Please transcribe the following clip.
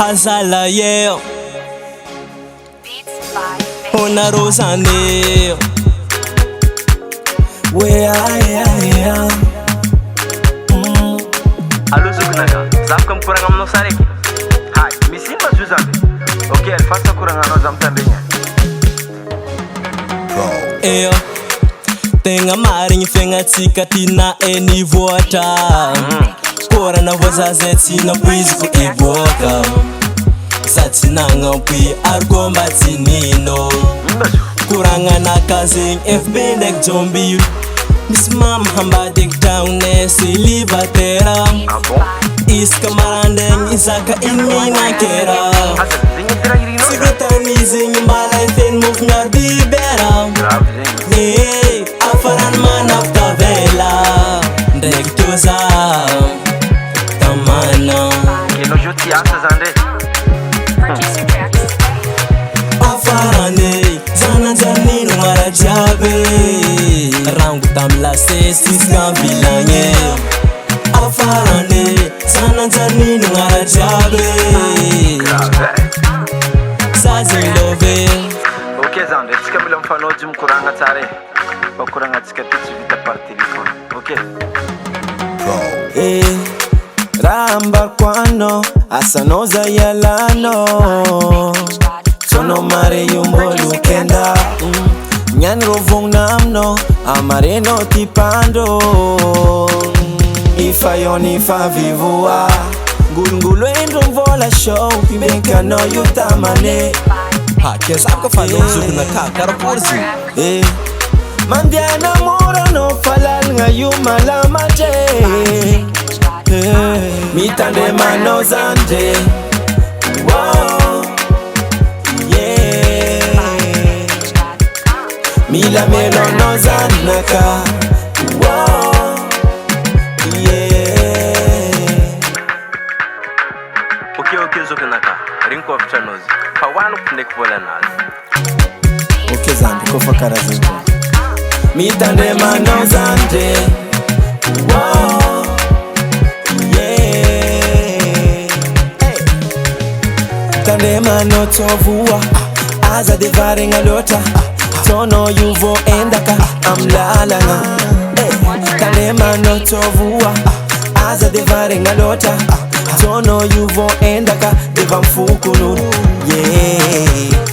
Hazala yeah. Ona Rosane. Where I am. Allo Zugnaka, zaf kam kurang amno sareki. Hai, misimba Zuzambe. Okay, alfasa kurang ano zamtambenya. Eyo. Tenga maringi fenga tika tina eni vota. Kora na voza zeti na quiz ku eboka. Satinanga pi argomba tinino. Kuranga na kazing FB nek zombie. Miss Mam hamba dig down nesi liva tera. Iska marandeng isaka imi na kera. Sigutani zing mbala ten move na di bera. Hey, afaran man of the vela. Deg toza tamana. Keno joti asa zande. Afarane zana zanino marajabe. Rangu tamla sis na vilanye. Afarane zana zanino marajabe. Sazin love. Okay zande, tsika bila mfano jum kuranga tare. Bakuranga tsika titu vita par telefone. Okay. Ramba kwano asanoza yalano. Sono mare yumbo lukenda. Nyan rovong namno amareno tipando. Ifayon ifa vivua. Ngulungulo endo vola show. Pibenka no yutamane. Hakes ako falong zugna kakara porzi. Mandiana mora no falal ngayuma la mate. Mitande mano zande. Wow. Yeah. Mila melo no zanaka. Wow. Yeah. Okay Zugnaka. Rinko of channels. Pawanu kundek vola naz. Okay zande kofa karazinko. Mitande mano zande. Wow. Yeah. Tande mano tovua. Aza de varenga lota. Tono yuvo endaka. Amlalanga. Tande mano tovua. Aza de varenga lota. Tono yuvo endaka. Deva mfukunu. Yeah.